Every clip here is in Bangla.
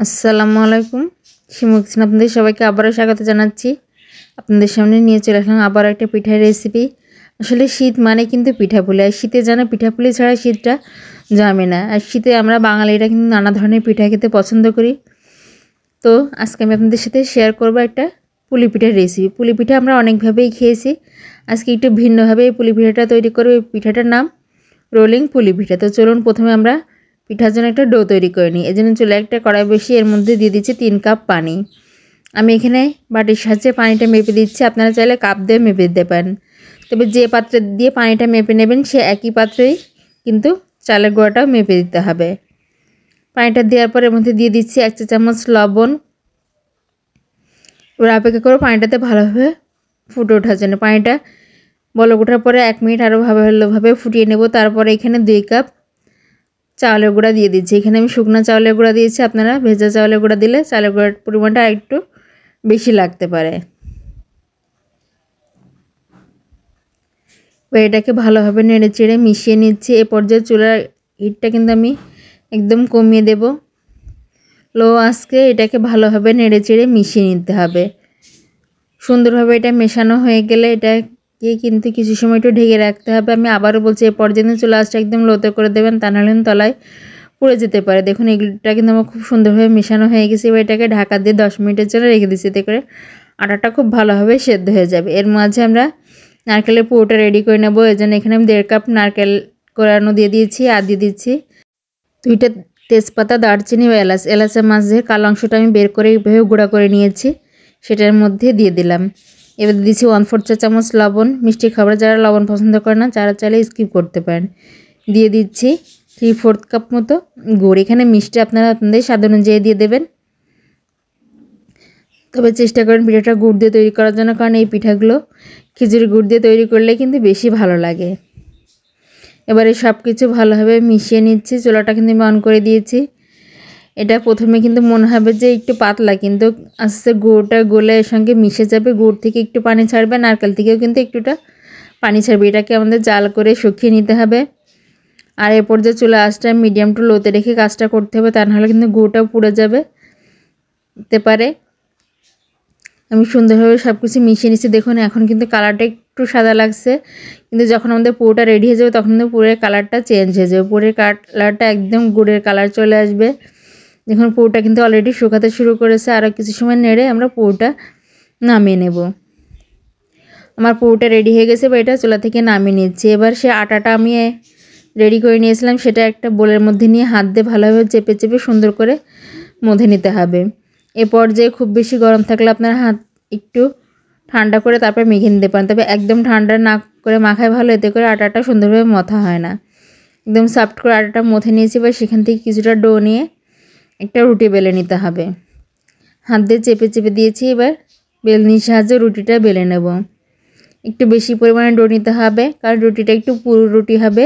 আসসালামু আলাইকুম। শিমু কিচেনে আপনাদের সবাইকে আবারও স্বাগত জানাচ্ছি। আপনাদের সামনে নিয়ে চলে আসলাম আবার একটা পিঠার রেসিপি। আসলে শীত মানে কিন্তু পিঠাপুলি, আর শীতে যেন পিঠাপুলি ছাড়া শীতটা জমে না। আর শীতে আমরা বাঙালিরা কিন্তু নানা ধরনের পিঠা খেতে পছন্দ করি। তো আজকে আমি আপনাদের সাথে শেয়ার করব একটা পুলি পিঠার রেসিপি। পুলি পিঠা আমরা অনেকভাবেই খেয়েছি, আজকে একটু ভিন্নভাবে এই পুলি পিঠাটা তৈরি করব। এই পিঠাটার নাম রোলিং পুলি পিঠা। তো চলুন প্রথমে আমরা পিঠার জন্য একটা ডো তৈরি করে নিই। এর জন্য চুলে একটা কড়াই বসিয়ে এর মধ্যে দিয়ে দিচ্ছি 3 কাপ পানি। আমি এখানে বাটির সাহায্যে পানিটা মেপে দিচ্ছি, আপনারা চাইলে কাপ দিয়ে মেপে দিতে পারেন। তবে যে পাত্রে দিয়ে পানিটা মেপে নেবেন সে একই পাত্রেই কিন্তু চালের গুঁড়াটাও মেপে দিতে হবে। পানিটা দেওয়ার পর এর মধ্যে দিয়ে দিচ্ছি 1 চা চামচ লবণ। এবার অপেক্ষা করে পানিটাতে ভালোভাবে ফুটে ওঠার জন্য। পানিটা বলক ওঠার পরে 1 মিনিট আরও ভালোভাবে ফুটিয়ে নেব। তারপরে এখানে 2 কাপ চাউলের গুঁড়া দিয়ে দিচ্ছি। এখানে আমি শুকনো চাউলের গুঁড়া দিয়েছি, আপনারা ভেজা চাউলের গুঁড়া দিলে চালের গুঁড়ার পরিমাণটা একটু বেশি লাগতে পারে। এটাকে ভালোভাবে নেড়ে চেড়ে মিশিয়ে নিচ্ছি। এ পর্যায়ে চুলার হিটটা কিন্তু আমি একদম কমিয়ে দেব। লো আঁচে এটাকে ভালোভাবে নেড়ে চেড়ে মিশিয়ে নিতে হবে। সুন্দরভাবে এটা মেশানো হয়ে গেলে এটাকে কিন্তু কিছু সময় একটু ঢেকে রাখতে হবে। আমি আবারও বলছি, এ পর্যন্ত চুলা আঁচটা একদম লোতে করে দেবেন, তা নাহলে তলায় পুড়ে যেতে পারে। দেখুন এগুলোটা কিন্তু আমার খুব সুন্দরভাবে মেশানো হয়ে গেছে। এবার এটাকে ঢাকা দিয়ে 10 মিনিটের জন্য রেখে দিচ্ছি, এতে করে আটাটা খুব ভালোভাবে সেদ্ধ হয়ে যাবে। এর মাঝে আমরা নারকেলের পুরোটা রেডি করে নেব। এর জন্য এখানে আমি 1.5 কাপ নারকেল কোরানো দিয়ে দিয়েছি, আর দিয়ে দিচ্ছি 2টা তেজপাতা, দারচিনি ও এলাচ। এলাচের মাঝে কালো অংশটা আমি বের করে এইভাবে গুঁড়া করে নিয়েছি, সেটার মধ্যে দিয়ে দিলাম। এবার দিচ্ছি 1/4 চা চামচ লবণ। মিষ্টি খাবার যারা লবণ পছন্দ করে না তারা চাইলে স্কিপ করতে পারেন। দিয়ে দিচ্ছি 3/4 কাপ মতো গুড়। এখানে মিষ্টি আপনারা আপনাদের স্বাদ অনুযায়ী দিয়ে দেবেন, তবে চেষ্টা করেন পিঠাটা গুড় দিয়ে তৈরি করার জন্য, কারণ এই পিঠাগুলো খিচুড়ি গুড় দিয়ে তৈরি করলে কিন্তু বেশি ভালো লাগে। এবারে সব কিছু ভালোভাবে মিশিয়ে নিচ্ছি। চুলাটা কিন্তু আমি অন করে দিয়েছি। এটা প্রথমে কিন্তু মনে হবে যে একটু পাতলা, কিন্তু আস্তে গুড়টা গলে এর সঙ্গে মিশে যাবে। গুড় থেকে একটু পানি ছাড়বে, নারকেল থেকেও কিন্তু একটুটা পানি ছাড়বে। এটাকে আমাদের জাল করে শুকিয়ে নিতে হবে। আর এ পর্যায়ে চুলা আঁচটা মিডিয়াম টু লোতে রেখে কাজটা করতে হবে, তা নাহলে কিন্তু গুড়টাও পুড়ে যেতে পারে। আমি সুন্দরভাবে সব কিছু মিশিয়ে নিচ্ছি। দেখুন এখন কিন্তু কালারটা একটু সাদা লাগছে, কিন্তু যখন আমাদের পুরোটা রেডি হয়ে যাবে তখন কিন্তু পুরের কালারটা চেঞ্জ হয়ে যাবে। পুরের কালারটা একদম গুড়ের কালার চলে আসবে। দেখুন পুরোটা কিন্তু অলরেডি শুকাতে শুরু করেছে। আরও কিছু সময় নেড়ে আমরা পুরোটা নামিয়ে নেব। আমার পুরোটা রেডি হয়ে গেছে, বা এটা চুলা থেকে নামিয়ে নিচ্ছি। এবার সে আটাটা আমি রেডি করে নিয়েছিলাম, সেটা একটা বোলের মধ্যে নিয়ে হাত দিয়ে ভালোভাবে চেপে চেপে সুন্দর করে মধে নিতে হবে। এ পর্যায়ে খুব বেশি গরম থাকলে আপনার হাত একটু ঠান্ডা করে তারপর মেখে নিতে পারেন, তবে একদম ঠান্ডা না করে মাখায় ভালো, এতে করে আটাটা সুন্দরভাবে মথা হয় না। একদম সফট করে আটাটা মথে নিয়েছি, বা সেখান থেকে কিছুটা ডো নিয়ে একটা রুটি বেলে নিতে হবে। হাত দিয়ে চেপে চেপে দিয়েছি, এবার বেলনির সাহায্যে রুটিটা বেলে নেব। একটু বেশি পরিমাণে ডো নিতে হবে, কারণ রুটিটা একটু পুরু রুটি হবে।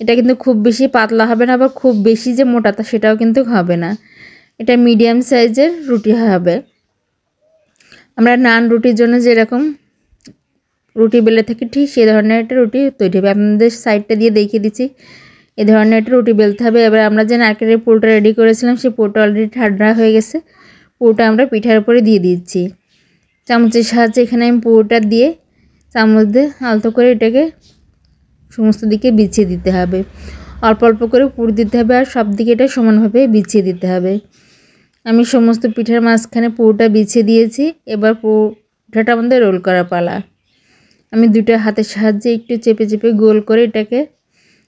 এটা কিন্তু খুব বেশি পাতলা হবে না, আবার খুব বেশি যে মোটা তা সেটাও কিন্তু হবে না। এটা মিডিয়াম সাইজের রুটি হবে। আমরা নান রুটির জন্য যেরকম রুটি বেলে থাকি ঠিক সেই ধরনের একটা রুটি তৈরি হবে। আপনাদের সাইডটা দিয়ে দেখিয়ে দিচ্ছি, এই ধরনের একটা রুটি বেলতে হবে। এবার আমরা যে নারকেলের পুরটা রেডি করেছিলাম সেই পুরটা অলরেডি ঠান্ডা হয়ে গেছে। পুরটা আমরা পিঠার উপরে দিয়ে দিচ্ছি। চামচের সাহায্যে এখানে আমি পুরোটা দিয়ে চামচ দিয়ে আলতো করে এটাকে সমস্ত দিকে বিছিয়ে দিতে হবে। অল্প অল্প করে পুর দিতে হবে, আর সব দিকে এটা সমানভাবে বিছিয়ে দিতে হবে। আমি সমস্ত পিঠার মাঝখানে পুরোটা বিছিয়ে দিয়েছি। এবার পিঠাটা আমাদের রোল করা পালা। আমি 2টা হাতের সাহায্যে একটু চেপে চেপে গোল করে এটাকে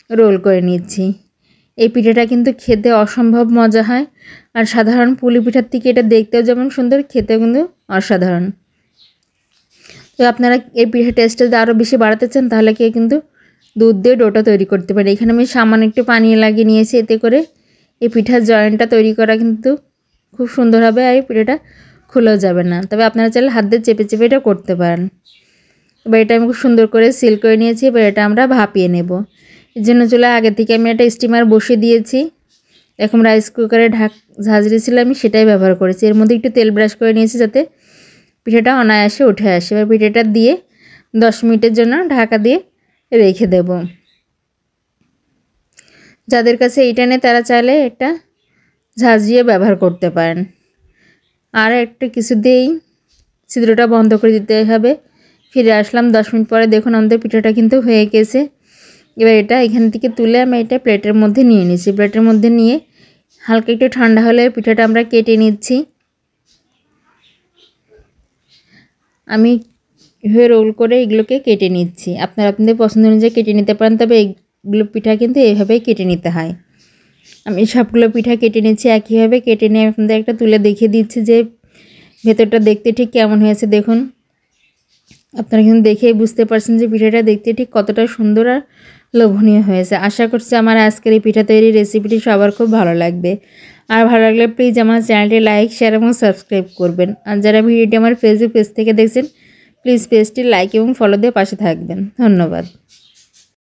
রোল করে নিচ্ছি। এই পিঠাটা কিন্তু খেতে অসম্ভব মজা হয়, আর সাধারণ পুলি পিঠার থেকে এটা দেখতেও যেমন সুন্দর, খেতেও কিন্তু অসাধারণ। তো আপনারা এই পিঠার টেস্টটা যদি আরও বেশি বাড়াতে চান তাহলে কিন্তু দুধ দিয়ে ডোটা তৈরি করতে পারে। এখানে আমি সামান্য একটু পানি লাগিয়ে নিয়েছি, এতে করে এই পিঠার জয়েন্টটা তৈরি করা কিন্তু খুব সুন্দর হবে, আর এই পিঠাটা খুলেও যাবে না। তবে আপনারা চাইলে হাত দিয়ে চেপে চেপে এটা করতে পারেন। এবার এটা আমি খুব সুন্দর করে সিল করে নিয়েছি। এবার এটা আমরা ভাপিয়ে নেব। এর জন্য চুলায় আগে থেকে আমি একটা স্টিমার বসিয়ে দিয়েছি। এরকম রাইস কুকারে ঝাঁঝরি ছিল, আমি সেটাই ব্যবহার করেছি। এর মধ্যে একটু তেল ব্রাশ করে নিয়েছি যাতে পিঠাটা অনায়াসে উঠে আসে। এবার পিঠাটা দিয়ে 10 মিনিটের জন্য ঢাকা দিয়ে রেখে দেব। যাদের কাছে এইটা নেই তারা চাইলে একটা ঝাঁঝরিয়ে ব্যবহার করতে পারেন। আর একটু কিছু দিয়েই ছিদ্রটা বন্ধ করে দিতে হবে। ফিরে আসলাম 10 মিনিট পরে। দেখুন আমাদের পিঠাটা কিন্তু হয়ে গেছে। এবার এটা এখান থেকে তুলে আমি এটা প্লেটের মধ্যে নিয়ে নিচ্ছি। প্লেটের মধ্যে নিয়ে হালকা একটু ঠান্ডা হলে পিঠাটা আমরা কেটে নিচ্ছি। আমি এভাবে রোল করে এগুলোকে কেটে নিচ্ছি। আপনারা আপনাদের পছন্দ অনুযায়ী কেটে নিতে পারেন, তবে এইগুলো পিঠা কিন্তু এইভাবেই কেটে নিতে হয়। আমি সবগুলো পিঠা কেটে নিচ্ছি। একইভাবে কেটে নিয়ে আপনাদের একটা তুলে দেখিয়ে দিচ্ছি যে ভেতরটা দেখতে ঠিক কেমন হয়েছে। দেখুন, আপনারা কিন্তু দেখেই বুঝতে পারছেন যে পিঠাটা দেখতে ঠিক কতটা সুন্দর আর লোভনীয় হয়েছে। আশা করছি আমার আজকের এই পিঠা তৈরির রেসিপিটি সবার খুব ভালো লাগবে। আর ভালো লাগলে প্লিজ আমার চ্যানেলটি লাইক, শেয়ার এবং সাবস্ক্রাইব করবেন। আর যারা ভিডিওটি আমার ফেসবুক পেজ থেকে দেখছেন, প্লিজ পেজটি লাইক এবং ফলো দিয়ে পাশে থাকবেন। ধন্যবাদ।